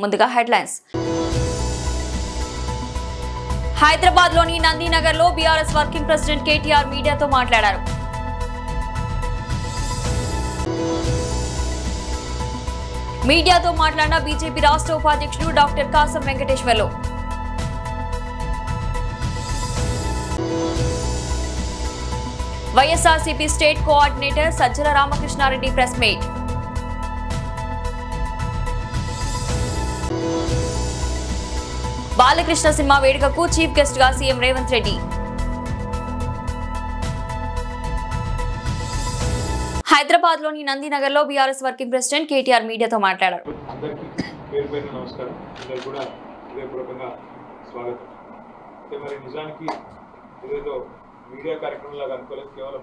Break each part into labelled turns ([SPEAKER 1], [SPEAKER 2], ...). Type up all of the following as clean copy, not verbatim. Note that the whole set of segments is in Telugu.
[SPEAKER 1] ముందుగా హెడ్లైన్స్. హైదరాబాద్లోని నందినగర్లో బీఆర్ఎస్ వర్కింగ్ ప్రెసిడెంట్ కేటీఆర్ మీడియాతో మాట్లాడారు. మీడియాతో మాట్లాడిన బీజేపీ రాష్ట్ర ఉపాధ్యక్షుడు doctor Kasam Venkateshwarlu. YSRCP state coordinator Sajjala Ramakrishna Reddy press meet. Balakrishna cinema వేడుకకు చీఫ్ గెస్ట్ గా సీఎం రేవంత్ రెడ్డి. హైదరాబాద్ లోని నందినగర్ లో బీఆర్ఎస్ వర్కింగ్ ప్రెసిడెంట్ కేటీఆర్ మీడియాతో మాట్లాడారు.
[SPEAKER 2] మీడియా కార్యక్రమంలాగా అనుకోలేదు, కేవలం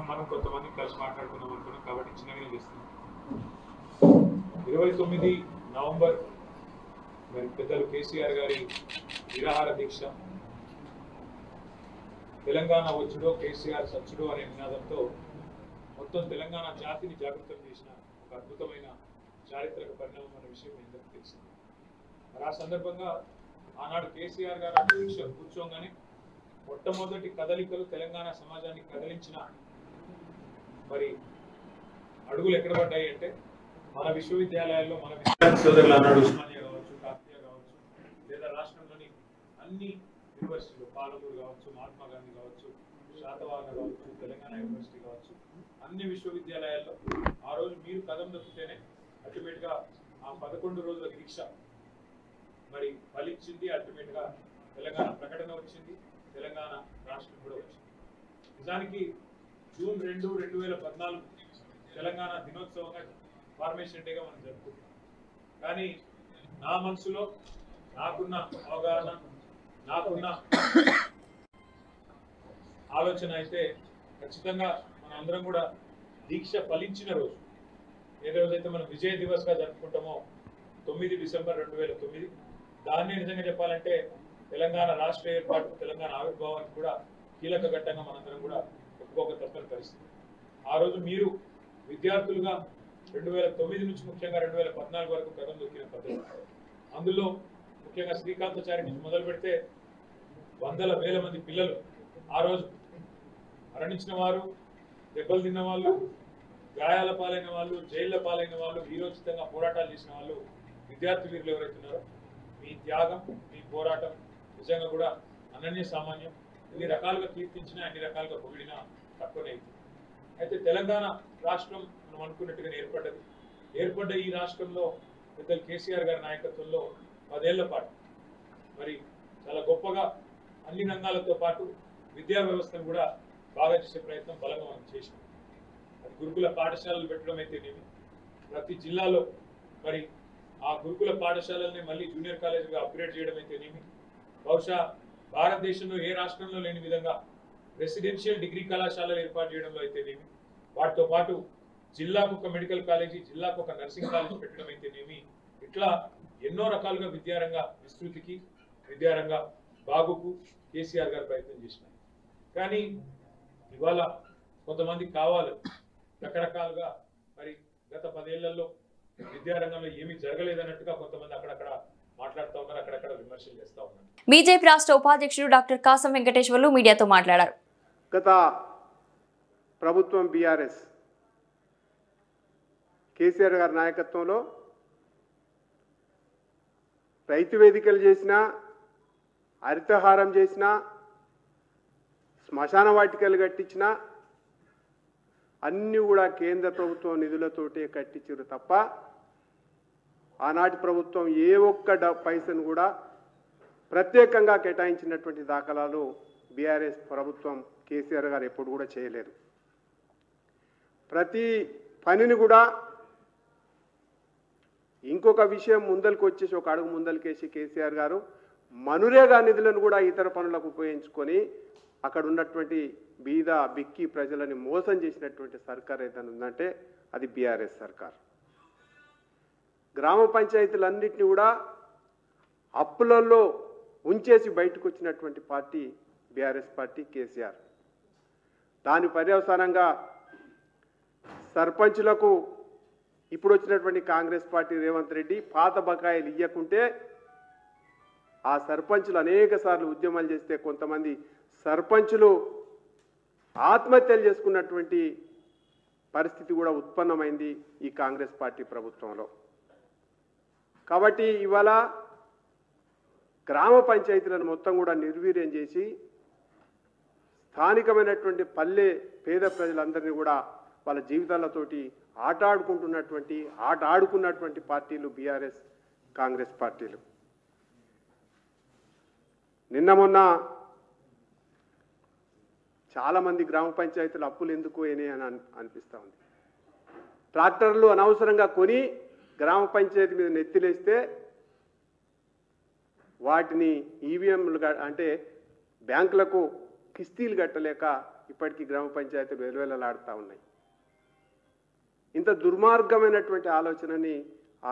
[SPEAKER 2] మనం కొంతమంది కలిసి మాట్లాడుకుందాం అనుకున్నాం కాబట్టి చిన్నగానే చేస్తున్నాం. 29 నవంబర్ మరి పెద్దలు కేసీఆర్ గారి నిరాహార దీక్ష, తెలంగాణ వచ్చుడో కేసీఆర్ సచ్చుడో అనే నినాదంతో మొత్తం తెలంగాణ జాతిని జాగృతం చేసిన ఒక అద్భుతమైన చారిత్రక పరిణామం అనే విషయం మీ అందరికీ తెలిసింది. మరి ఆ సందర్భంగా ఆనాడు కేసీఆర్ గారు దీక్ష కూర్చోగానే మొట్టమొదటి కదలికలు తెలంగాణ సమాజాన్ని కదిలించిన మరి అడుగులు ఎక్కడ పడ్డాయి అంటే మన విశ్వవిద్యాలయాల్లో మన విద్యార్థి సోదరులు అన్నాడు ఉస్మానియా కావచ్చు, కాకతీయ కావచ్చు, లేదా రాష్ట్రంలోని అన్ని యూనివర్సిటీలు పాలమూరు కావచ్చు, మహాత్మా గాంధీ కావచ్చు, శాతవాహన కావచ్చు, తెలంగాణ యూనివర్సిటీ కావచ్చు, అన్ని విశ్వవిద్యాలయాల్లో ఆ రోజు మీరు కదం దొక్కితేనే అల్టిమేట్ గా ఆ 11 రోజుల దీక్ష మరి ఫలించింది. అల్టిమేట్ గా తెలంగాణ ప్రకటన వచ్చింది, తెలంగాణ రాష్ట్రం కూడా వచ్చింది. నిజానికి జూన్ 2, 2014 తెలంగాణ దినోత్సవంగా ఫార్మేషన్ డేగా మనం జరుపుకుంటాం. కానీ నా మనసులో నాకున్న అవగాహన, నాకున్న ఆలోచన అయితే ఖచ్చితంగా మన అందరం కూడా దీక్ష ఫలించిన రోజు, ఏ రోజైతే మనం విజయ దివస్ గా జరుపుకుంటామో 9 డిసెంబర్ 2009, దాన్నే నిజంగా చెప్పాలంటే తెలంగాణ రాష్ట్ర ఏర్పాటు, తెలంగాణ ఆవిర్భావానికి కూడా కీలక ఘట్టంగా మనందరం కూడా ఒప్పుకోక తప్పని పరిస్థితి. ఆ రోజు మీరు విద్యార్థులుగా 2009 నుంచి ముఖ్యంగా 2014 వరకు కదం దొక్కిన పద్ధతి, అందులో ముఖ్యంగా శ్రీకాంతాచారి నుంచి మొదలు పెడితే వందల వేల మంది పిల్లలు ఆ రోజు మరణించిన వారు, దెబ్బలు తిన్న వాళ్ళు, గాయాల పాలైన వాళ్ళు, జైళ్ల పాలైన వాళ్ళు, వీరోచితంగా పోరాటాలు చేసిన వాళ్ళు విద్యార్థి వీరులు ఎవరైతున్నారో మీ త్యాగం, మీ పోరాటం నిజంగా కూడా అనన్య సామాన్యం. ఎన్ని రకాలుగా కీర్తించినా, అన్ని రకాలుగా పొగిడినా తక్కువనే అవుతుంది. అయితే తెలంగాణ రాష్ట్రం మనం అనుకున్నట్టుగానే ఏర్పడ్డ ఈ రాష్ట్రంలో పెద్దలు కేసీఆర్ గారి నాయకత్వంలో 10 ఏళ్ల పాటు మరి చాలా గొప్పగా అన్ని రంగాలతో పాటు విద్యా వ్యవస్థను కూడా బాగా చేసే ప్రయత్నం బలంగా మనం చేసినాం. అది గురుకుల పాఠశాలలు పెట్టడం అయితేనేమి, ప్రతి జిల్లాలో మరి ఆ గురుకుల పాఠశాలల్ని మళ్ళీ జూనియర్ కాలేజీగా అప్గ్రేడ్ చేయడం అయితేనేమి, బహుశా భారతదేశంలో ఏ రాష్ట్రంలో లేని విధంగా రెసిడెన్షియల్ డిగ్రీ కళాశాలలు ఏర్పాటు చేయడంలో అయితేనేమి, వాటితో పాటు జిల్లాకు ఒక మెడికల్ కాలేజీ, జిల్లాకు ఒక నర్సింగ్ కాలేజీ పెట్టడం అయితేనేమి, ఇట్లా ఎన్నో రకాలుగా విద్యారంగ విస్తృతికి, విద్యారంగ బాగుకు కేసీఆర్ గారు ప్రయత్నం చేసినారు. కానీ ఇవాళ కొంతమంది కావాలి రకరకాలుగా మరి గత 10 ఏళ్లలో విద్యారంగంలో ఏమీ జరగలేదన్నట్టుగా కొంతమంది అక్కడక్కడ మాట్లాడుతూ ఉన్నారు, అక్కడక్కడ విమర్శలు చేస్తూ ఉన్నారు.
[SPEAKER 1] బీజేపీ రాష్ట్ర ఉపాధ్యక్షుడు డాక్టర్ కాసం వెంకటేశ్వర్లు మీడియాతో మాట్లాడారు.
[SPEAKER 3] గత ప్రభుత్వం బీఆర్ఎస్ కేసీఆర్ గారి నాయకత్వంలో రైతు వేదికలు చేసినా, హరితహారం చేసినా, శ్మశాన వాటికలు కట్టించినా అన్నీ కూడా కేంద్ర ప్రభుత్వం నిధులతోటే కట్టించారు తప్ప ఆనాటి ప్రభుత్వం ఏ ఒక్క పైసను కూడా ప్రత్యేకంగా కేటాయించినటువంటి దాఖలాలు బీఆర్ఎస్ ప్రభుత్వం కేసీఆర్ గారు ఎప్పుడు కూడా చేయలేదు. ప్రతి పనిని కూడా ఇంకొక విషయం ముందరికి వచ్చేసి ఒక అడుగు ముందరికేసి కేసీఆర్ గారు మనురేగా నిధులను కూడా ఇతర పనులకు ఉపయోగించుకొని అక్కడ ఉన్నటువంటి బీద బిక్కి ప్రజలని మోసం చేసినటువంటి సర్కార్ ఏదైనా ఉందంటే అది బీఆర్ఎస్ సర్కార్. గ్రామ పంచాయతీలన్నింటినీ కూడా అప్పులలో ఉంచేసి బయటకు వచ్చినటువంటి పార్టీ బీఆర్ఎస్ పార్టీ కేసీఆర్. దాని పర్యవసానంగా సర్పంచులకు ఇప్పుడు వచ్చినటువంటి కాంగ్రెస్ పార్టీ రేవంత్ రెడ్డి పాత బకాయిలు ఇయ్యకుంటే ఆ సర్పంచులు అనేక సార్లు ఉద్యమాలు చేస్తే కొంతమంది సర్పంచులు ఆత్మహత్యలు చేసుకున్నటువంటి పరిస్థితి కూడా ఉత్పన్నమైంది ఈ కాంగ్రెస్ పార్టీ ప్రభుత్వంలో. కాబట్టి ఇవాళ గ్రామ పంచాయతీలను మొత్తం కూడా నిర్వీర్యం చేసి స్థానికమైనటువంటి పల్లె పేద ప్రజలందరినీ కూడా వాళ్ళ జీవితాలతోటి ఆట ఆడుకున్నటువంటి పార్టీలు బీఆర్ఎస్ కాంగ్రెస్ పార్టీలు. నిన్న మొన్న చాలామంది గ్రామ పంచాయతీలు అప్పులు ఎందుకు అయినాయి అని అనిపిస్తూ ఉంది. ట్రాక్టర్లు అనవసరంగా కొని గ్రామ పంచాయతీ మీద నెత్తిలేస్తే వాటిని ఈవీఎంలు అంటే బ్యాంకులకు కిస్తీలు కట్టలేక ఇప్పటికీ గ్రామ పంచాయతీలు వెలువెలలాడుతూ ఉన్నాయి. ఇంత దుర్మార్గమైనటువంటి ఆలోచనని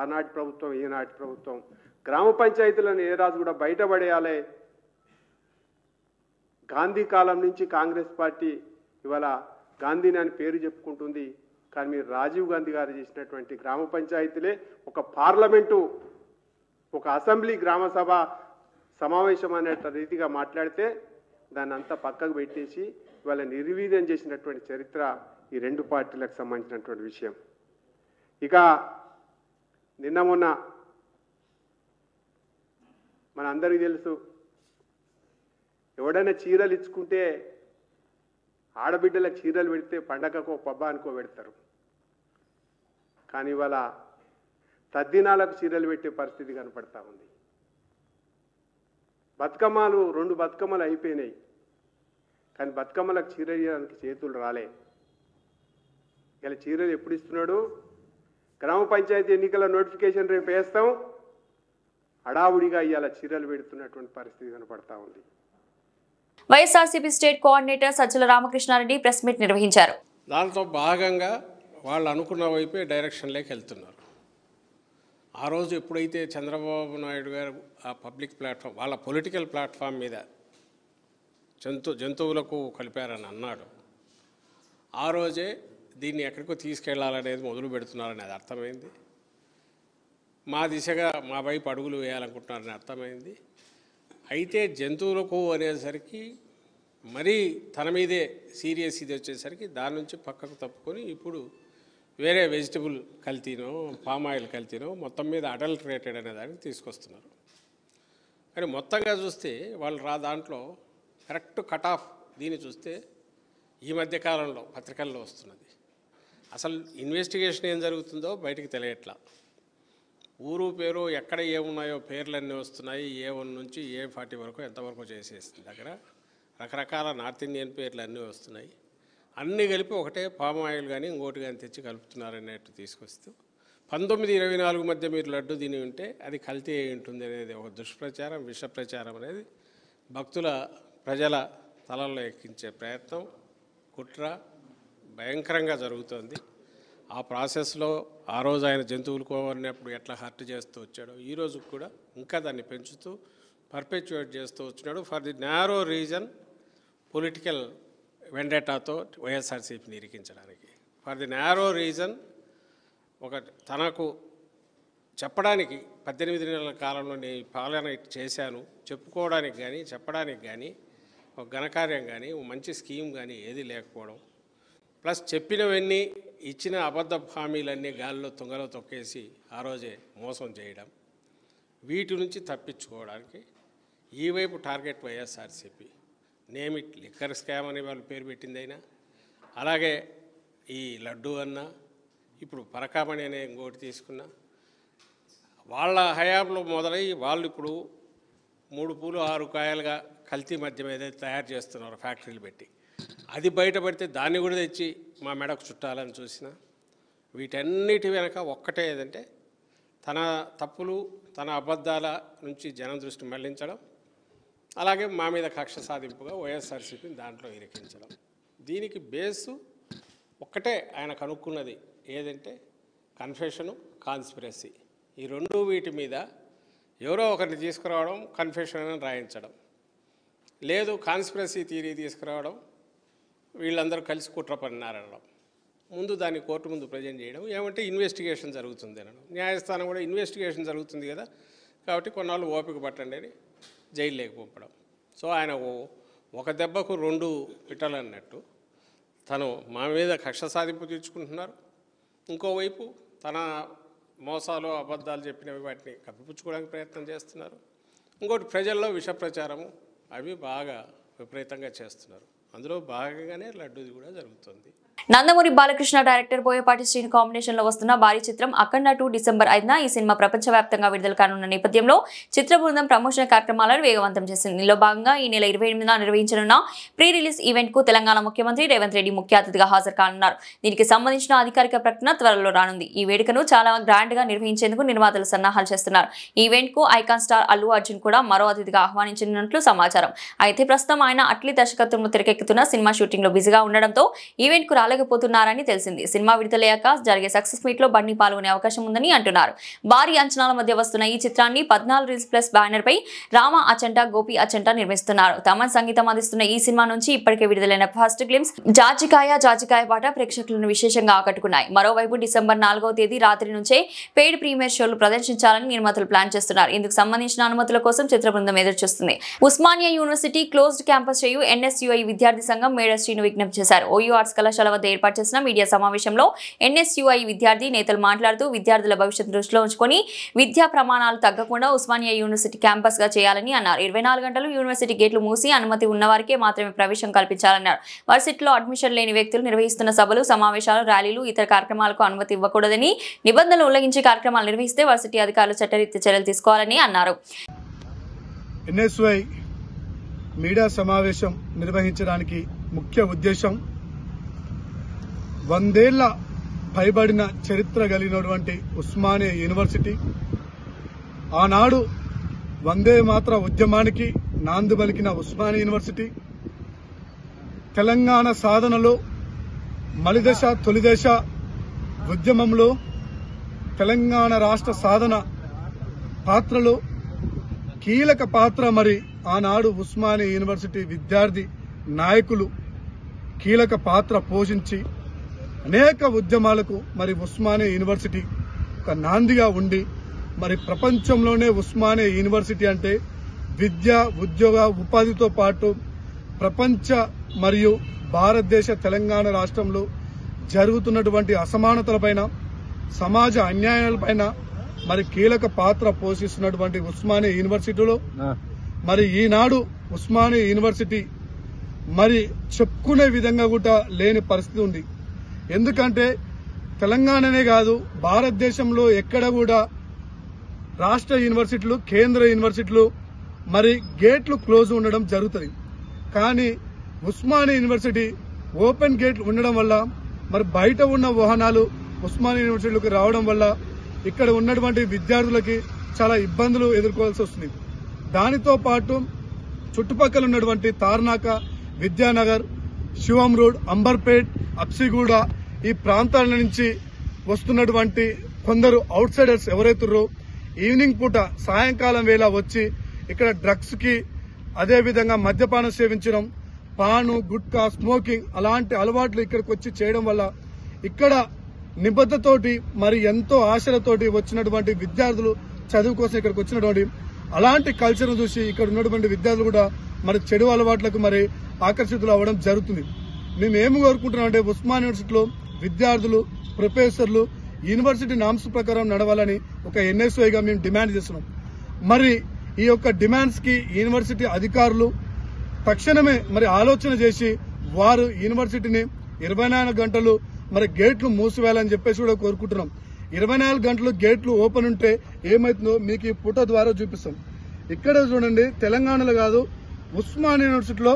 [SPEAKER 3] ఆనాటి ప్రభుత్వం ఈనాటి ప్రభుత్వం గ్రామ పంచాయతీలను ఏ రాజు కూడా బయటపడేయాలి. గాంధీ కాలం నుంచి కాంగ్రెస్ పార్టీ ఇవాళ గాంధీని అని పేరు చెప్పుకుంటుంది. కానీ మీరు రాజీవ్ గాంధీ గారు చేసినటువంటి గ్రామ పంచాయతీలే ఒక పార్లమెంటు, ఒక అసెంబ్లీ గ్రామ సభ సమావేశం అనే రీతిగా మాట్లాడితే దాన్ని అంతా పక్కకు పెట్టేసి ఇవాళ నిర్వీర్యం చేసినటువంటి చరిత్ర ఈ రెండు పార్టీలకు సంబంధించినటువంటి విషయం. ఇక నిన్న మొన్న మన అందరికీ తెలుసు, ఎవడైనా చీరలు ఇచ్చుకుంటే ఆడబిడ్డలకు చీరలు పెడితే పండగకో పబ్బానికో పెడతారు. కానీ ఇవాళ తద్దినాలకు చీరలు పెట్టే పరిస్థితి కనపడతా ఉంది. బతుకమ్మలు 2 బతుకమ్మలు అయిపోయినాయి, కానీ బతుకమ్మలకు చీర ఇవ్వడానికి చేతులు రాలే. ఇలా చీరలు ఎప్పుడు ఇస్తున్నాడు? గ్రామ పంచాయతీ ఎన్నికల నోటిఫికేషన్ రేపు వేస్తాం, హడావుడిగా ఇవాళ చీరలు పెడుతున్నటువంటి పరిస్థితి కనపడతా ఉంది.
[SPEAKER 1] YSRCP state coordinator Sajjala Ramakrishna Reddy press meet నిర్వహించారు.
[SPEAKER 4] దాంతో భాగంగా వాళ్ళు అనుకున్న వైపే డైరెక్షన్లోకి వెళ్తున్నారు. ఆ రోజు ఎప్పుడైతే చంద్రబాబు నాయుడు గారు ఆ పబ్లిక్ ప్లాట్ఫామ్, వాళ్ళ పొలిటికల్ ప్లాట్ఫామ్ మీద జంతువులకు కలిపారని అన్నాడు, ఆ రోజే దీన్ని ఎక్కడికో తీసుకెళ్లాలనేది మొదలు పెడుతున్నారనేది అర్థమైంది. మా దిశగా మా వైపు అడుగులు వేయాలనుకుంటున్నారని అర్థమైంది. అయితే జంతువులకు అనేసరికి మరీ తన మీదే సీరియస్ ఇది వచ్చేసరికి దాని నుంచి పక్కకు తప్పుకొని ఇప్పుడు వేరే వెజిటబుల్ కల్తీనో పామ్ ఆయిల్ కల్తీనో మొత్తం మీద అడల్టరేటెడ్ అనే దానికి తీసుకొస్తున్నారు. కానీ మొత్తంగా చూస్తే వాళ్ళు దాంట్లో కరెక్ట్ కట్ ఆఫ్ దీన్ని చూస్తే ఈ మధ్య కాలంలో పత్రికల్లో వస్తున్నది. అసలు ఇన్వెస్టిగేషన్ ఏం జరుగుతుందో బయటికి తెలియట్లా. ఊరు పేరు ఎక్కడ ఏమున్నాయో పేర్లన్నీ వస్తున్నాయి. A1 నుంచి A40 వరకు ఎంతవరకు చేసేసింది. దగ్గర రకరకాల నార్త్ ఇండియన్ పేర్లు అన్నీ వస్తున్నాయి. అన్నీ కలిపి ఒకటే పామ్ ఆయిల్ కానీ ఇంకోటి కానీ తెచ్చి కలుపుతున్నారనేట్టు తీసుకొస్తూ 1924 మధ్య మీరు లడ్డు తిని ఉంటే అది కల్తీ అయి ఉంటుంది అనేది ఒక దుష్ప్రచారం, విష ప్రచారం అనేది భక్తుల ప్రజల తలల్లో ఎక్కించే ప్రయత్నం, కుట్ర భయంకరంగా జరుగుతోంది. ఆ ప్రాసెస్లో ఆ రోజు ఆయన జంతువులు కోవన్నప్పుడు ఎట్లా హర్ట్ చేస్తూ వచ్చాడో ఈ రోజు కూడా ఇంకా దాన్ని పెంచుతూ పర్పెచ్యుయేట్ చేస్తూ వచ్చినాడు. For the narrow reason political వెండేటాతో వైఎస్ఆర్సీపీని ఇరికించడానికి, ఫర్ ది నారో రీజన్ ఒక తనకు చెప్పడానికి 18 నెలల కాలంలో నేను పాలన చేశాను చెప్పుకోవడానికి కానీ చెప్పడానికి కానీ ఒక ఘనకార్యం కానీ మంచి స్కీమ్ కానీ ఏది లేకపోవడం, ప్లస్ చెప్పినవన్నీ ఇచ్చిన అబద్ధ హామీలన్నీ గాల్లో తుంగలో తొక్కేసి ఆ రోజే మోసం చేయడం, వీటి నుంచి తప్పించుకోవడానికి ఈ వైపు target YSRCP. Name it liquor scam అని వాళ్ళు పేరు పెట్టిందైనా, అలాగే ఈ లడ్డు అన్నా, ఇప్పుడు పరకామణి అనే ఇంకోటి తీసుకున్నా, వాళ్ళ హయాంలో మొదలై వాళ్ళు ఇప్పుడు 3 పూలు 6 కాయలుగా కల్తీ మద్యం ఏదైతే తయారు చేస్తున్నారో ఫ్యాక్టరీలు పెట్టి, అది బయటపడితే దాన్ని కూడా తెచ్చి మా మెడకు చుట్టాలని చూసిన, వీటన్నిటి వెనక ఒక్కటే ఏదంటే తన తప్పులు తన అబద్ధాల నుంచి జనం దృష్టి మళ్లించడం, అలాగే మా మీద కక్ష సాధింపుగా వైఎస్ఆర్సీపీని దాంట్లో ఇరికించడం. దీనికి బేసు ఒక్కటే ఆయన కనుక్కున్నది ఏదంటే కన్ఫెషను, కాన్స్పిరసీ. ఈ రెండు వీటి మీద ఎవరో ఒకరిని తీసుకురావడం, కన్ఫెషన్ అని రాయించడం, లేదు కాన్స్పిరసీ థియరీ తీసుకురావడం, వీళ్ళందరూ కలిసి కుట్ర పన్నారనడం. ముందు దాన్ని కోర్టు ముందు ప్రజెంట్ చేయడం, ఏమంటే ఇన్వెస్టిగేషన్ జరుగుతుంది అనడం. న్యాయస్థానం కూడా ఇన్వెస్టిగేషన్ జరుగుతుంది కదా, కాబట్టి కొన్నాళ్ళు ఓపిక పట్టండి అని జైల్లోకి పంపడం. సో ఆయన ఒక దెబ్బకు 2 పిట్టలు అన్నట్టు తను మా మీద కక్ష సాధింపు తీర్చుకుంటున్నారు. ఇంకోవైపు తన మోసాలు అబద్ధాలు చెప్పినవి వాటిని కప్పిపుచ్చుకోవడానికి ప్రయత్నం చేస్తున్నారు. ఇంకోటి ప్రజల్లో విష ప్రచారము అవి బాగా విపరీతంగా చేస్తున్నారు. అందులో భాగంగానే లడ్డూది కూడా జరుగుతుంది.
[SPEAKER 1] నందమూరి బాలకృష్ణ డైరెక్టర్ బోయపాటి శ్రీను కాంబినేషన్ లో వస్తున్న భారీ చిత్రం అఖండ 2 డిసెంబర్ 5న ఈ సినిమా ప్రపంచవ్యాప్తంగా విడుదల కానున్న నేపథ్యంలో చిత్ర బృందం ప్రమోషన్ కార్యక్రమాలను వేగవంతం చేసింది. ఇందులో భాగంగా ఈ నెల 28న నిర్వహించనున్న ప్రీ రిలీజ్ ఈవెంట్ కు తెలంగాణ ముఖ్యమంత్రి రేవంత్ రెడ్డి ముఖ్య అతిథిగా హాజరు కానున్నారు. దీనికి సంబంధించిన అధికారిక ప్రకటన త్వరలో రానుంది. ఈ వేడుకను చాలా గ్రాండ్ గా నిర్వహించేందుకు నిర్మాతలు సన్నాహాలు చేస్తున్నారు. ఈ ఈవెంట్ కు ఐకాన్ స్టార్ అల్లు అర్జున్ కూడా మరో అతిథిగా ఆహ్వానించనున్నట్లు సమాచారం. అయితే ప్రస్తుతం ఆయన అట్లీ దర్శకత్వంలో తెరకెక్కుతున్న సినిమా షూటింగ్ లో బిజీగా ఉండడంతో ఈవెంట్ కు రాలేకపోతున్నారని తెలిసింది. సినిమా విడుదలయ్యాక జరిగే సక్సెస్ మీట్ లో బన్నీ పాల్గొనే అవకాశం ఉందని అంటున్నారు. భారీ అంచనాల మధ్య వస్తున్న ఈ చిత్రాన్ని 14 రీల్స్ ప్లస్ బ్యానర్ పై రామ అచంట, గోపి అచంట నిర్మిస్తున్నారు. తమన్ సంగీతం అందిస్తున్న ఈ సినిమా నుంచి ఇప్పటికే విడుదలైన ఫస్ట్ గ్లిమ్స్ జాజికాయ పాట ప్రేక్షకులను విశేషంగా ఆకట్టుకున్నాయి. మరోవైపు డిసెంబర్ 4వ తేదీ రాత్రి నుంచే పెయిడ్ ప్రీమియర్ షోలు ప్రదర్శించాలని నిర్మాతలు ప్లాన్ చేస్తున్నారు. ఇందుకు సంబంధించిన అనుమతుల కోసం చిత్ర బృందం ఎదురుచూస్తుంది. ఉస్మానియా యూనివర్సిటీ క్లోజ్డ్ క్యాంపస్ చేయు NSUI విద్యార్థి సంఘం మేడ శ్రీను విజ్ఞప్తి చేశారు. OU ఆర్ట్స్ కళాశాల వద్ద ఏర్పాటు చేసిన మీడియా సమావేశంలో NSUI విద్యార్థి నేతలు మాట్లాడుతూ విద్యార్థుల భవిష్యత్తు దృష్టిలో ఉంచుకొని విద్యా ప్రమాణాలు తగ్గకుండా ఉస్మానియా యూనివర్సిటీ క్యాంపస్ గా చేయాలని అన్నారు. 24 గంటలు యూనివర్సిటీ గేట్లు మూసి అనుమతి ఉన్నవారికే మాత్రమే ప్రవేశం కల్పించాలన్నారు. వర్సిటీలో అడ్మిషన్ లేని వ్యక్తులు నిర్వహిస్తున్న సభలు, సమావేశాలు, ర్యాలీలు, ఇతర కార్యక్రమాలకు అనుమతి ఇవ్వకూడదని, నిబంధనలు ఉల్లంఘించి కార్యక్రమాలు నిర్వహిస్తే వర్సిటీ అధికారులు చట్టరీత్యా చర్యలు తీసుకోవాలని అన్నారు.
[SPEAKER 5] NSUI మీడియా సమావేశం నిర్వహించడానికి ముఖ్య ఉద్దేశం 100 ఏళ్ల పైబడిన చరిత్ర కలిగినటువంటి ఉస్మానియా యూనివర్సిటీ ఆనాడు వందే మాతర ఉద్యమానికి నాంది పలికిన ఉస్మానియా యూనివర్సిటీ తెలంగాణ సాధనలో మలిదశ తొలిదశ ఉద్యమంలో తెలంగాణ రాష్ట్ర సాధన పాత్రలో కీలక పాత్ర మరి ఆనాడు ఉస్మానియా యూనివర్సిటీ విద్యార్థి నాయకులు కీలక పాత్ర పోషించి అనేక ఉద్యమాలకు మరి ఉస్మానియా యూనివర్సిటీ ఒక నాందిగా ఉండి మరి ప్రపంచంలోనే ఉస్మానియా యూనివర్సిటీ అంటే విద్య, ఉద్యోగ, ఉపాధితో పాటు ప్రపంచ మరియు భారతదేశ తెలంగాణ రాష్ట్రంలో జరుగుతున్నటువంటి అసమానతలపైన, సమాజ అన్యాయాలపైన మరి కీలక పాత్ర పోషిస్తున్నటువంటి ఉస్మానియా యూనివర్సిటీలో మరి ఈనాడు ఉస్మానియా యూనివర్సిటీ మరి చెప్పుకునే విధంగా కూడా లేని పరిస్థితి ఉంది. ఎందుకంటే తెలంగాణనే కాదు భారతదేశంలో ఎక్కడ కూడా రాష్ట్ర యూనివర్సిటీలు, కేంద్ర యూనివర్సిటీలు మరి గేట్లు క్లోజ్ ఉండడం జరుగుతుంది. కానీ ఉస్మానియా యూనివర్సిటీ ఓపెన్ గేట్లు ఉండడం వల్ల మరి బయట ఉన్న వాహనాలు ఉస్మానియా యూనివర్సిటీలోకి రావడం వల్ల ఇక్కడ ఉన్నటువంటి విద్యార్థులకి చాలా ఇబ్బందులు ఎదుర్కోవాల్సి వస్తుంది. దానితో పాటు చుట్టుపక్కల ఉన్నటువంటి తార్నాక, విద్యానగర్, శివం రోడ్, అంబర్పేట్, అప్సిగూడ ఈ ప్రాంతాల నుంచి వస్తున్నటువంటి కొందరు అవుట్ సైడర్స్ ఎవరైతున్నారో ఈవినింగ్ పూట సాయంకాలం వేళ వచ్చి ఇక్కడ డ్రగ్స్ కి, అదేవిధంగా మద్యపానం సేవించడం, పాను, గుట్కా, స్మోకింగ్ అలాంటి అలవాట్లు ఇక్కడికి వచ్చి చేయడం వల్ల ఇక్కడ నిబద్ధతోటి మరి ఎంతో ఆశలతోటి వచ్చినటువంటి విద్యార్థులు చదువు కోసం ఇక్కడికి వచ్చినటువంటి అలాంటి కల్చర్ చూసి ఇక్కడ ఉన్నటువంటి విద్యార్థులు కూడా మరి చెడు అలవాట్లకు మరి ఆకర్షితులు అవ్వడం జరుగుతుంది. మేము ఏమి కోరుకుంటున్నాం అంటే ఉస్మానియా యూనివర్సిటీలో విద్యార్థులు, ప్రొఫెసర్లు యూనివర్సిటీ నామ్స్ ప్రకారం నడవాలని ఒక NSUIగా మేము డిమాండ్ చేస్తున్నాం. మరి ఈ యొక్క డిమాండ్స్ కి యూనివర్సిటీ అధికారులు తక్షణమే మరి ఆలోచన చేసి వారు యూనివర్సిటీని 24 గంటలు మరి గేట్లు మూసివేయాలని చెప్పేసి కూడా కోరుకుంటున్నాం. 24 గంటలు గేట్లు ఓపెన్ ఉంటే ఏమైతుందో మీకు ఈ ఫోటో ద్వారా చూపిస్తాం. ఇక్కడ చూడండి, తెలంగాణలో కాదు ఉస్మానియా యూనివర్సిటీలో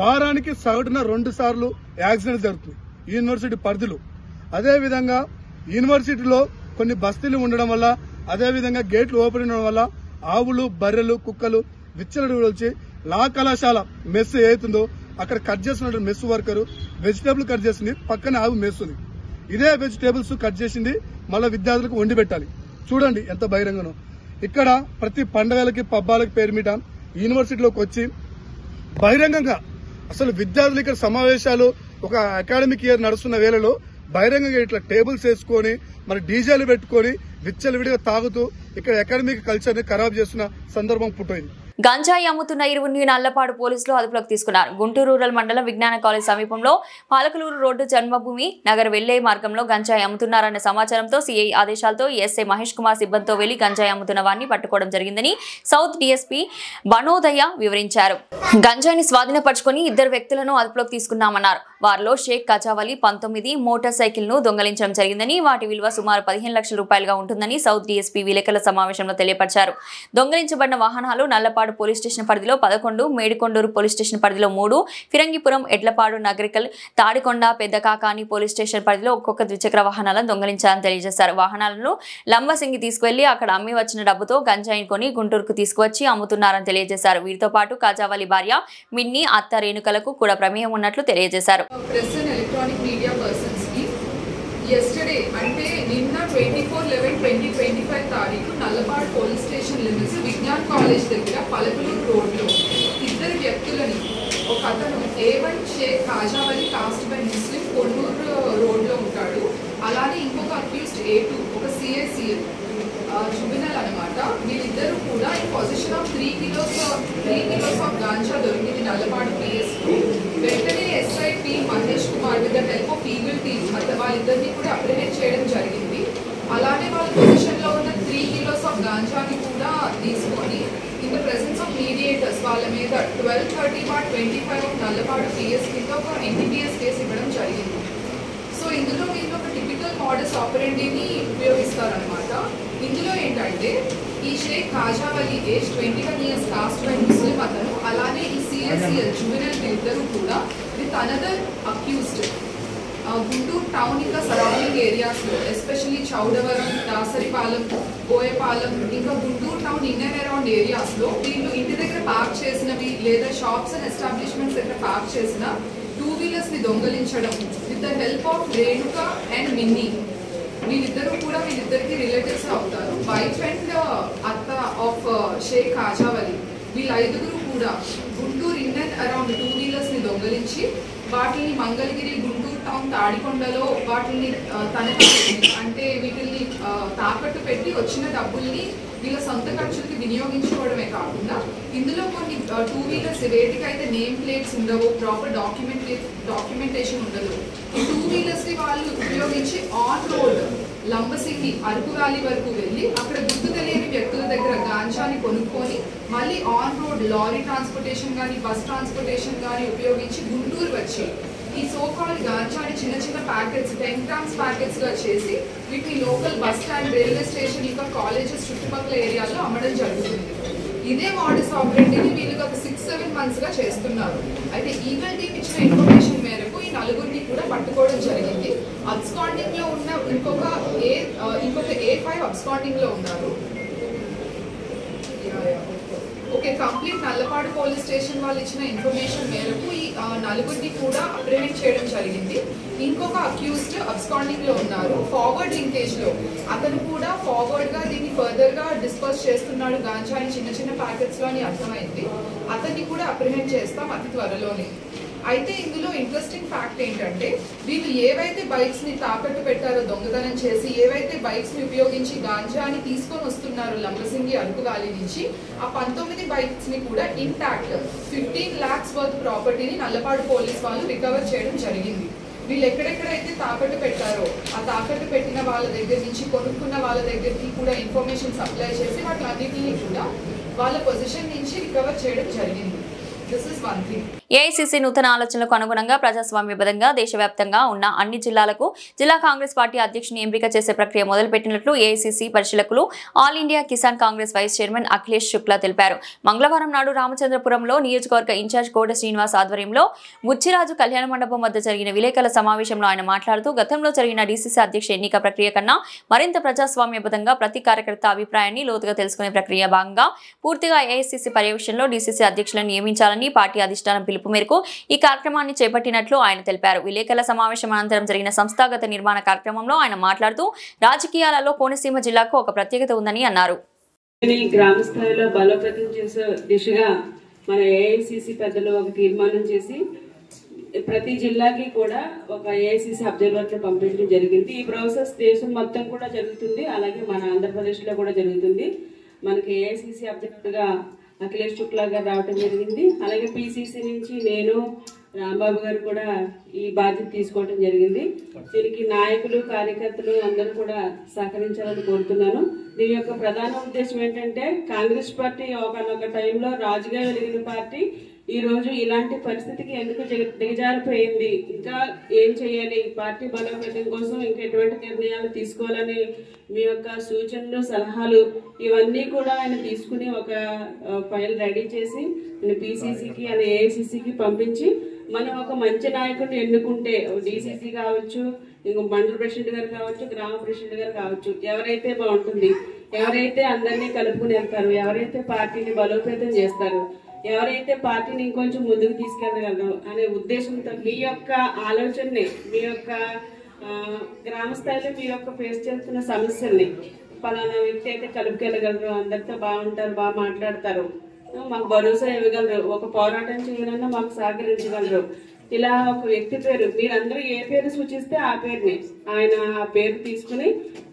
[SPEAKER 5] వారానికి సగటున 2 సార్లు యాక్సిడెంట్ జరుగుతుంది ఈ యూనివర్సిటీ పరిధిలో. అదేవిధంగా యూనివర్సిటీలో కొన్ని బస్తీలు ఉండడం వల్ల, అదేవిధంగా గేట్లు ఓపెన్ ఉండడం వల్ల ఆవులు, బర్రెలు, కుక్కలు విచ్చలవిడి వచ్చి లా కళాశాల మెస్ ఏతుందో అక్కడ కట్ చేస్తున్న మెస్ వర్కరు వెజిటేబుల్ కట్ చేసింది, పక్కన ఆవు మెస్సుంది. ఇదే వెజిటేబుల్స్ కట్ చేసింది మళ్ళీ విద్యార్థులకు వండి పెట్టాలి. చూడండి ఎంత బహిరంగనో. ఇక్కడ ప్రతి పండుగలకి, పబ్బాలకి పేరు మీద యూనివర్సిటీలోకి వచ్చి బహిరంగంగా అసలు విద్యార్థులు ఇక్కడ సమావేశాలు ఒక అకాడమిక్ ఇయర్ నడుస్తున్న వేళలో బహిరంగంగా ఇట్లా టేబుల్స్ వేసుకొని మరి డీజేలు పెట్టుకొని విచ్చలవిడిగా తాగుతూ ఇక్కడ అకాడమిక్ కల్చర్ ని ఖరాబ్ చేస్తున్న సందర్భం పుట్టింది.
[SPEAKER 1] గంజాయి అమ్ముతున్న ఇరువురిని నల్లపాడు పోలీసులు అదుపులోకి తీసుకున్నారు. గుంటూరు రూరల్ మండలం విజ్ఞాన కాలేజ్ సమీపంలో పాలకలూరు రోడ్డు జన్మభూమి నగర్ వెళ్లే మార్గంలో గంజాయి అమ్ముతున్నారన్న సమాచారంతో సిఐ ఆదేశాలతో ఎస్ఐ మహేష్ కుమార్ సిబ్బందితో వెళ్లి గంజాయి అమ్ముతున్న వారిని పట్టుకోవడం జరిగిందని సౌత్ డీఎస్పీ బనోదయ వివరించారు. గంజాయిని స్వాధీనపరుచుకుని 2 వ్యక్తులను అదుపులోకి తీసుకున్నామన్నారు. వారిలో షేక్ కజావలి 19 మోటార్ సైకిల్ ను దొంగలించడం జరిగిందని, వాటి విలువ సుమారు 15 లక్షల రూపాయలుగా ఉంటుందని సౌత్ డీఎస్పీ విలేకరుల సమావేశంలో తెలియపరిచారు. దొంగలించబడిన వాహనాలు నల్లపాడు పోలీస్ స్టేషన్ పరిధిలో 11, మేడికొండూరు పోలీస్ స్టేషన్ పరిధిలో 3, ఫిరంగిపురం, ఎడ్లపాడు, నగరికల్, తాడికొండ, పెద్దకాకాని పోలీస్ స్టేషన్ పరిధిలో ఒక్కొక్క ద్విచక్ర వాహనాలను దొంగలించారని తెలియజేశారు. వాహనాలను లంబసింగి తీసుకువెళ్లి అక్కడ అమ్మి వచ్చిన డబ్బుతో గంజాయిని కొని గుంటూరుకు తీసుకువచ్చి అమ్ముతున్నారని తెలియజేశారు. వీరితో పాటు కాజావలి భార్య మిన్ని, అత్త రేణుకలకు కూడా ప్రమేయం ఉన్నట్లు తెలియజేశారు.
[SPEAKER 6] Yesterday, అంటే నిన్న 24/11/2025 తారీఖు Nallapadu police station limits Vignan college దగ్గర పలకలూరు రోడ్లో 2 వ్యక్తులని, ఒక అతను A1 Shaik Kajavali caste by Muslim Konnuru రోడ్లో ఉంటాడు. అలానే ఇంకొక అక్యూస్డ్ A2 ఒక CICL జుబినల్ అనమాట. వీళ్ళిద్దరూ కూడా ఈ position of 3 kilos of ganja దొరికింది నల్లపాడు పిఎస్లో. వెంటనే SIP Mahesh Kumar with the help of eagle team వాళ్ళిద్దరిని కూడా అప్రిహెండ్ చేయడం జరిగింది. అలానే వాళ్ళ పొజిషన్లో ఉన్న 3 kilos ఆఫ్ గాంజాని కూడా తీసుకొని in the presence of mediators వాళ్ళ మీద 1230/25 ఆఫ్ నల్లపాడు పిఎస్ కింద ఒక NDPS కేసు ఇవ్వడం జరిగింది. సో ఇందులో వీళ్ళు ఒక టిపికల్ మోడస్ ఆపరెండీని ఉపయోగిస్తారనమాట. ఇందులో ఏంటంటే ఈ Shaik Kajavali age 21 years caste by Muslim అతను, అలానే ఈ CICL జువెనల్ ఇద్దరు కూడా with another accused Guntur town ఇంకా సరౌండింగ్ ఏరియాస్లో ఎస్పెషల్లీ చౌడవరం, దాసరిపాలెం, బోయపాలెం ఇంకా Guntur town in and around ఏరియాస్లో వీళ్ళు ఇంటి దగ్గర పార్క్ చేసినవి లేదా షాప్స్ అండ్ ఎస్టాబ్లిష్మెంట్స్ దగ్గర పార్క్ చేసిన 2 wheelersని దొంగలించడం with the help of Renuka and Minni. వీళ్ళిద్దరికి రిలేటివ్స్ అవుతారు. వైఫ్ అండ్ అత్త ఆఫ్ షేక్ కాజావలి. వీళ్ళ 5గురు కూడా గుంటూరు ఇన్ అండ్ అరౌండ్ 2 wheelersని దొంగలించి వాటిని మంగళగిరి, గుంటూరు టౌన్, తాడికొండలో వాటిని అంటే వీటిని తాకట్టు పెట్టి వచ్చిన డబ్బుల్ని వీళ్ళ సొంత ఖర్చులకి వినియోగించుకోవడమే కాకుండా ఇందులో కొన్ని 2 wheelers వేటికైతే నేమ్ ప్లేట్స్ ఉండవు, ప్రాపర్ డాక్యుమెంటేషన్ ఉండదు, ఈ 2 wheelersని వాళ్ళు ఉపయోగించి on road Lambasingi, Araku valley వరకు వెళ్ళి అక్కడ గుర్తు తెలియని వ్యక్తుల దగ్గర గాంజాని కొనుక్కొని మళ్ళీ ఆన్ రోడ్ లారీ ట్రాన్స్పోర్టేషన్ కానీ బస్ ట్రాన్స్పోర్టేషన్ కానీ ఉపయోగించి గుంటూరు వచ్చి ఈ సోకాల్డ్ గాంజాని చిన్న చిన్న ప్యాకెట్స్ 10 grams ప్యాకెట్స్గా చేసి వీటిని local bus stand, railway station ఇంకా కాలేజెస్ చుట్టుపక్కల ఏరియాలో అమ్మడం జరుగుతుంది. ఇదే మోడస్ ఆపరేటివ్ని వీళ్ళు ఒక 6-7 monthsగా చేస్తున్నారు. అయితే ఈగల్ టీమ్ ఇచ్చిన ఇన్ఫర్మేషన్ మేరకు ఈ 4గురిని కూడా పట్టుకోవడం జరిగింది. అబ్స్కాండింగ్లో ఉన్న ఇంకొక A5 అబ్స్కాండింగ్లో ఉన్నారు. Okay, complete Nallapadu police station వాళ్ళు ఇచ్చిన ఇన్ఫర్మేషన్ మేరకు ఈ 4గురిని కూడా అప్రిహెండ్ చేయడం జరిగింది. ఇంకొక అక్యూస్డ్ అబ్స్కాండింగ్లో ఉన్నారు. ఫార్వర్డ్ లింకేజ్లో అతను కూడా ఫార్వర్డ్గా దీన్ని ఫర్దర్గా డిస్పర్స్ చేస్తున్నాడు గాంజాని చిన్న చిన్న ప్యాకెట్స్లో అని అర్థమైంది. అతన్ని కూడా అప్రిహెండ్ చేస్తాం అతి త్వరలోనే. అయితే ఇందులో ఇంట్రెస్టింగ్ ఫ్యాక్ట్ ఏంటంటే వీళ్ళు ఏవైతే బైక్స్ని తాకట్టు పెట్టారో దొంగతనం చేసి, ఏవైతే బైక్స్ని ఉపయోగించి గాంజాని తీసుకొని వస్తున్నారు లంబసింగి, అరకు వ్యాలీ నుంచి, ఆ 19 బైక్స్ని కూడా ఇంటాక్ట్ 15 lakhs వర్త్ ప్రాపర్టీని నల్లపాడు పోలీస్ వాళ్ళు రికవర్ చేయడం జరిగింది. వీళ్ళు ఎక్కడెక్కడైతే తాకట్టు పెట్టారో ఆ తాకట్టు పెట్టిన వాళ్ళ దగ్గర నుంచి కొనుక్కున్న వాళ్ళ దగ్గరికి కూడా ఇన్ఫర్మేషన్ సప్లై చేసి వాటిలన్నింటినీ కూడా వాళ్ళ పొజిషన్ నుంచి రికవర్ చేయడం జరిగింది.
[SPEAKER 1] ఏఐసీసీ నూతన ఆలోచనలకు అనుగుణంగా ప్రజాస్వామ్యబద్ధంగా దేశవ్యాప్తంగా ఉన్న అన్ని జిల్లాలకు జిల్లా కాంగ్రెస్ పార్టీ అధ్యక్షుని ఎంపిక చేసే ప్రక్రియ మొదలుపెట్టినట్లు ఏఐసీసీ పరిశీలకులు All India Kisan Congress vice chairman Akhilesh Shukla తెలిపారు. మంగళవారం నాడు రామచంద్రపురంలో నియోజకవర్గ ఇన్ఛార్జ్ కోట శ్రీనివాస్ ఆధ్వర్యంలో బుచ్చిరాజు కళ్యాణ మండపం వద్ద జరిగిన విలేకరుల సమావేశంలో ఆయన మాట్లాడుతూ గతంలో జరిగిన డీసీసీ అధ్యక్ష ఎన్నిక ప్రక్రియ కన్నా మరింత ప్రజాస్వామ్యబద్ధంగా ప్రతి కార్యకర్త అభిప్రాయాన్ని లోతుగా తెలుసుకునే ప్రక్రియ భాగంగా పూర్తిగా ఏఐసీసీ పర్యవేక్షణలో డీసీసీ అధ్యక్షులను నియమించాలని పార్టీ అధిష్టానం పిలుపు మేరకు ఈ కార్యక్రమాన్ని చేపట్టినట్లు ఆయన తెలిపారు. విలేకరుల సమావేశం అనంతరం జరిగిన సంస్థాగత నిర్మాణ కార్యక్రమంలో ఆయన మాట్లాడుతూ రాజకీయాలలో కోనసీమ జిల్లాకు ఒక ప్రత్యేకత ఉందని అన్నారు.
[SPEAKER 7] గ్రామ స్థాయిలో బలోపేతం చేసే దిశగా మన ఏఐసీసీ పెద్దలు ఒక తీర్మానం చేసి ప్రతి జిల్లాకి కూడా ఒక ఏఐసిసి అబ్జర్వర్ని పంపించడం జరిగింది. ఈ ప్రాసెస్ దేశం మొత్తం కూడా జరుగుతుంది, అలాగే మన ఆంధ్రప్రదేశ్లో కూడా జరుగుతుంది. మనకి ఏఐసిసి అబ్జర్వర్గా అఖిలేష్ శుక్లా గారు రావడం జరిగింది. అలాగే పిసిసి నుంచి నేను రాంబాబు గారు కూడా ఈ బాధ్యత తీసుకోవడం జరిగింది. దీనికి నాయకులు కార్యకర్తలు అందరూ కూడా సహకరించాలని కోరుతున్నాను. దీని యొక్క ప్రధాన ఉద్దేశం ఏంటంటే కాంగ్రెస్ పార్టీ ఒకనొక టైంలో రాజుగా వెలిగిన పార్టీ ఈ రోజు ఇలాంటి పరిస్థితికి ఎందుకు దిగజారిపోయింది, ఇంకా ఏం చేయాలి, పార్టీ బలోపేతం కోసం ఇంకా ఎటువంటి నిర్ణయాలు తీసుకోవాలని మీ యొక్క సూచనలు సలహాలు ఇవన్నీ కూడా ఆయన తీసుకుని ఒక ఫైల్ రెడీ చేసి పిసిసికి అలా ఏఐసిసికి పంపించి మనం ఒక మంచి నాయకుడిని ఎన్నుకుంటే డిసిసి కావచ్చు, ఇంకో మండల ప్రెసిడెంట్ గారు కావచ్చు, గ్రామ ప్రెసిడెంట్ గారు కావచ్చు, ఎవరైతే బాగుంటుంది, ఎవరైతే అందరినీ కలుపుకుని వెళ్తారు, ఎవరైతే పార్టీని బలోపేతం చేస్తారు, ఎవరైతే పార్టీని ఇంకొంచెం ముందుకు తీసుకెళ్ళగలరు అనే ఉద్దేశంతో మీ యొక్క ఆలోచనని, మీ యొక్క గ్రామ స్థాయిలో మీ యొక్క ఫేస్ చేస్తున్న సమస్యల్ని పలానా వ్యక్తి అయితే కలుపుకెళ్ళగలరు, అందరితో బాగుంటారు, బాగా మాట్లాడతారు, మాకు భరోసా ఇవ్వగలరు, ఒక పోరాటం చేయాలన్నా మాకు సహకరించగలరు, ఇలా ఒక వ్యక్తి పేరు మీరందరూ ఏ పేరు సూచిస్తే ఆ పేరుని ఆయన ఆ పేరు తీసుకుని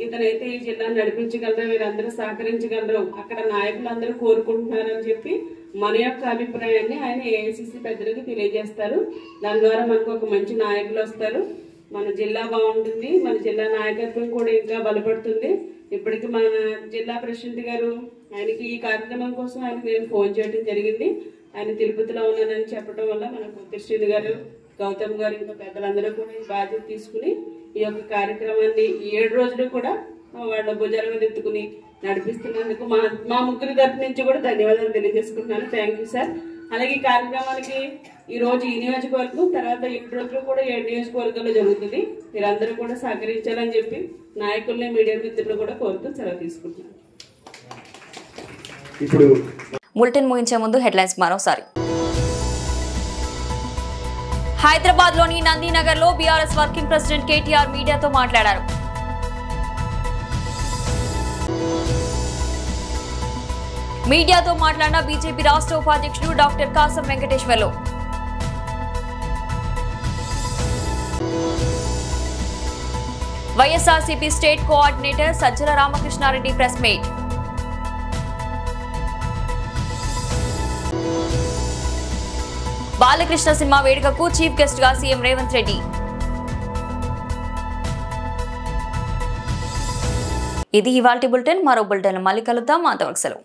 [SPEAKER 7] ఇతనైతే ఈ జిల్లాను నడిపించగలరు, వీరందరూ సహకరించగలరు, అక్కడ నాయకులు అందరూ కోరుకుంటున్నారని చెప్పి మన యొక్క అభిప్రాయాన్ని ఆయన ఏఐసిసి పెద్దలకు తెలియజేస్తారు. దాని ద్వారా మనకు ఒక మంచి నాయకులు వస్తారు, మన జిల్లా బాగుంటుంది, మన జిల్లా నాయకత్వం కూడా ఇంకా బలపడుతుంది. ఇప్పటికి మన జిల్లా ప్రెసిడెంట్ గారు ఆయనకి ఈ కార్యక్రమం కోసం ఆయనకి నేను ఫోన్ చేయడం జరిగింది. ఆయన తిరుపతిలో ఉన్నానని చెప్పడం వల్ల మన కృష్ణుడు గారు, గౌతమ్ గారు, ఇంకా పెద్దలందరూ కూడా ఈ బాధ్యత తీసుకుని ఈ యొక్క కార్యక్రమాన్ని 7 రోజులు కూడా వాళ్ళ భుజాల మీద ఎత్తుకుని నడిపిస్తున్నందుకు మా ముగ్గురి తరఫు నుంచి కూడా ధన్యవాదాలు తెలియజేసుకుంటున్నాను. Thank you sir. అలాగే ఈ కార్యక్రమానికి ఈ రోజు ఈ నియోజకవర్గం, తర్వాత 7 రోజులు కూడా 7 నియోజకవర్గాల్లో జరుగుతుంది. మీరందరూ కూడా సహకరించాలని చెప్పి నాయకుల్ని, మీడియా మిత్రులు కూడా కోరుతూ సెలవు తీసుకుంటున్నాను.
[SPEAKER 1] ఇప్పుడు బులెటిన్ ముగించే ముందు హెడ్లైన్స్ మరోసారి. హైదరాబాద్ లోని నందీనగర్ లో బీఆర్ఎస్ వర్కింగ్ ప్రెసిడెంట్ కేటీఆర్ మీడియాతో మాట్లాడారు. మీడియాతో మాట్లాడిన బీజేపీ రాష్ట్ర ఉపాధ్యక్షుడు doctor Kasam Venkateshwarlu. YSRCP state coordinator Sajjala Ramakrishna Reddy press meet. Balakrishna cinema వేడుకకు చీఫ్ గెస్ట్ గా సీఎం రేవంత్ రెడ్డి. ఇది ఇవాల్టి బులెటిన్. మరో బులెటిన్ మళ్ళీ కలుద్దాం. అంతవరకు సెలవు.